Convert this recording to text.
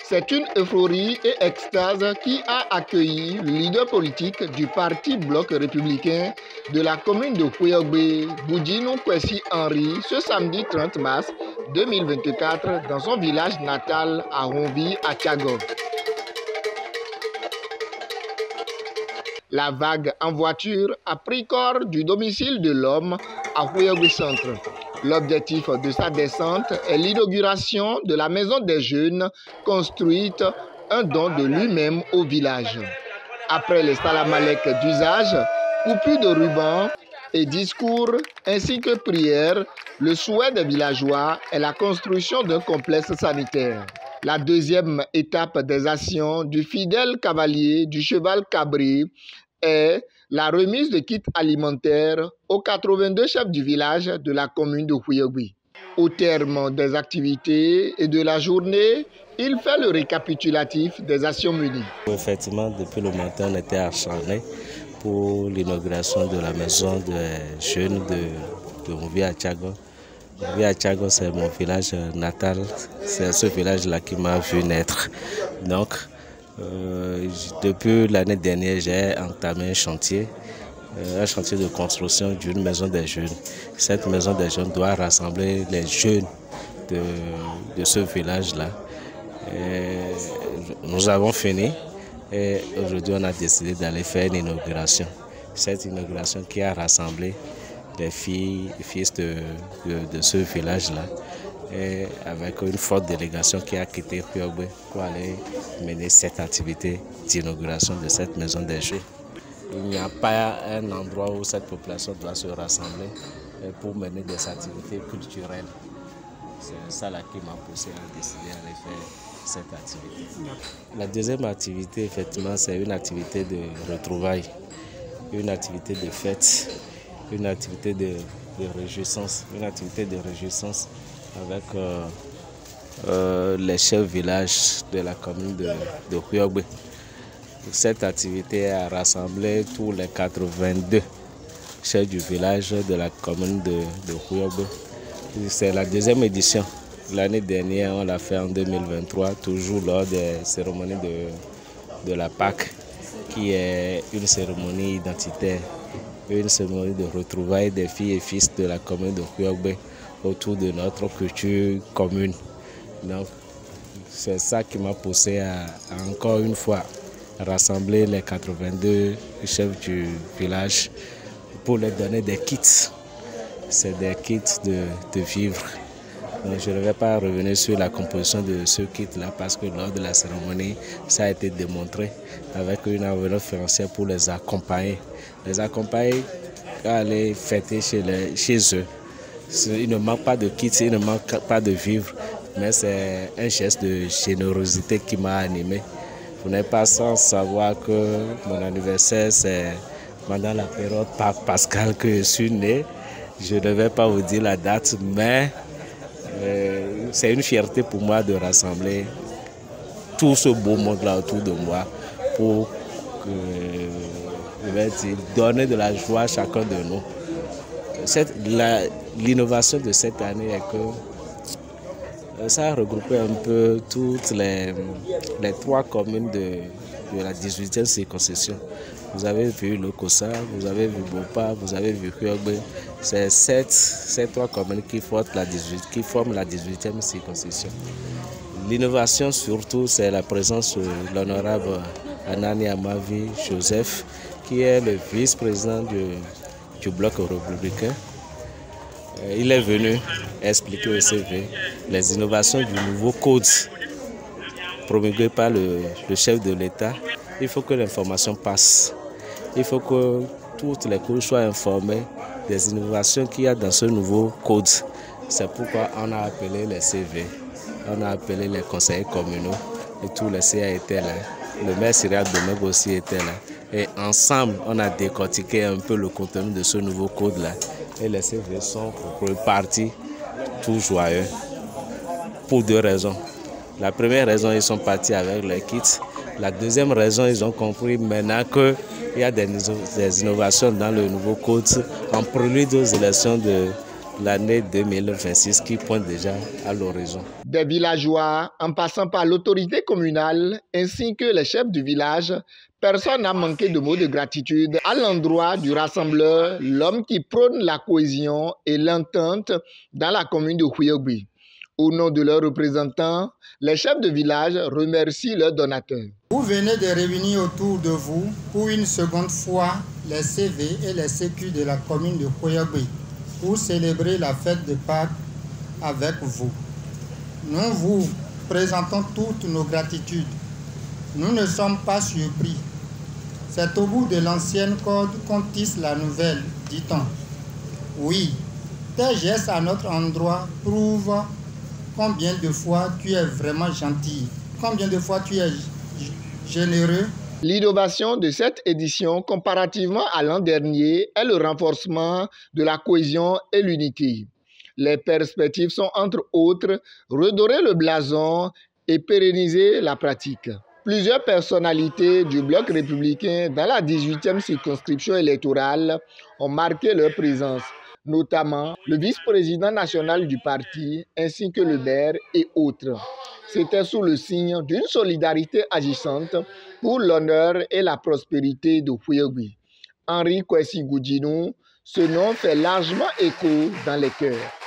C'est une euphorie et extase qui a accueilli le leader politique du parti Bloc républicain de la commune de Houéogbe, Boudjinou Kwesi Henry, ce samedi 30 mars 2024 dans son village natal à Ronvi, à Tchago. La vague en voiture a pris corps du domicile de l'homme à Houéogbe Centre. L'objectif de sa descente est l'inauguration de la maison des jeunes construite, un don de lui-même au village. Après les salamalek d'usage, coupure de ruban et discours ainsi que prières, le souhait des villageois est la construction d'un complexe sanitaire. La deuxième étape des actions du fidèle cavalier du cheval cabré est la remise de kits alimentaires aux 82 chefs du village de la commune de Houéogbe. Au terme des activités et de la journée, il fait le récapitulatif des actions menées. Effectivement, depuis le matin, on était acharnés pour l'inauguration de la maison des jeunes de Ronvi à Tchago. Ronvi à Tchago, c'est mon village natal, c'est ce village-là qui m'a vu naître. Donc, depuis l'année dernière, j'ai entamé un chantier de construction d'une maison des jeunes. Cette maison des jeunes doit rassembler les jeunes de ce village-là. Nous avons fini et aujourd'hui on a décidé d'aller faire une inauguration. Cette inauguration qui a rassemblé les filles et fils de ce village-là, et avec une forte délégation qui a quitté Houéogbe pour aller mener cette activité d'inauguration de cette maison des jeunes. Il n'y a pas un endroit où cette population doit se rassembler pour mener des activités culturelles. C'est ça là qui m'a poussé à décider d'aller faire cette activité. La deuxième activité, effectivement, c'est une activité de retrouvailles, une activité de fête, une activité de réjouissance, avec les chefs villages de la commune de Houéogbe. Cette activité a rassemblé tous les 82 chefs du village de la commune de Houéogbe. C'est la deuxième édition. L'année dernière, on l'a fait en 2023, toujours lors des cérémonies de la Pâque, qui est une cérémonie identitaire, une cérémonie de retrouvailles des filles et fils de la commune de Houéogbe autour de notre culture commune. Donc, c'est ça qui m'a poussé à encore une fois rassembler les 82 chefs du village pour leur donner des kits. C'est des kits de vivre. Donc, je ne vais pas revenir sur la composition de ce kit-là parce que lors de la cérémonie, ça a été démontré avec une enveloppe financière pour les accompagner. Les accompagner à aller fêter chez eux. Il ne manque pas de kits, il ne manque pas de vivre, mais c'est un geste de générosité qui m'a animé. Vous n'êtes pas sans savoir que mon anniversaire, c'est pendant la période pascale que je suis né. Je ne vais pas vous dire la date, mais c'est une fierté pour moi de rassembler tout ce beau monde-là autour de moi pour donner de la joie à chacun de nous. L'innovation de cette année est que ça a regroupé un peu toutes les 3 communes de la 18e circonscription. Vous avez vu Lokossa, vous avez vu Bopa, vous avez vu Houéogbe. C'est ces 3 communes qui forment la 18e circonscription. L'innovation surtout, c'est la présence de l'honorable Anani Amavi Joseph, qui est le vice-président du Bloc républicain. Il est venu expliquer au CV les innovations du nouveau code promulgué par le chef de l'État. Il faut que l'information passe. Il faut que toutes les couches soient informées des innovations qu'il y a dans ce nouveau code. C'est pourquoi on a appelé les CV, on a appelé les conseillers communaux et tous les CA étaient là. Le maire Syria Domeb aussi était là. Et ensemble, on a décortiqué un peu le contenu de ce nouveau code-là. Et les CV sont repartis tout joyeux pour 2 raisons. La première raison, ils sont partis avec les kits. La deuxième raison, ils ont compris maintenant qu'il y a des innovations dans le nouveau code en prélude aux élections de l'année 2026 qui pointe déjà à l'horizon. Des villageois, en passant par l'autorité communale ainsi que les chefs du village, personne n'a manqué de mots de gratitude à l'endroit du rassembleur, l'homme qui prône la cohésion et l'entente dans la commune de Houéogui. Au nom de leurs représentants, les chefs de village remercient leurs donateurs. Vous venez de réunir autour de vous pour une seconde fois les CV et les sécu de la commune de Houéogui pour célébrer la fête de Pâques avec vous. Nous vous présentons toutes nos gratitudes. Nous ne sommes pas surpris. C'est au bout de l'ancienne corde qu'on tisse la nouvelle, dit-on. Oui, tes gestes à notre endroit prouvent combien de fois tu es vraiment gentil, combien de fois tu es généreux. L'innovation de cette édition, comparativement à l'an dernier, est le renforcement de la cohésion et l'unité. Les perspectives sont, entre autres, redorer le blason et pérenniser la pratique. Plusieurs personnalités du bloc républicain dans la 18e circonscription électorale ont marqué leur présence, notamment le vice-président national du parti ainsi que le maire et autres. C'était sous le signe d'une solidarité agissante pour l'honneur et la prospérité de Houéogui. Henri Kwesi Goudinou, ce nom fait largement écho dans les cœurs.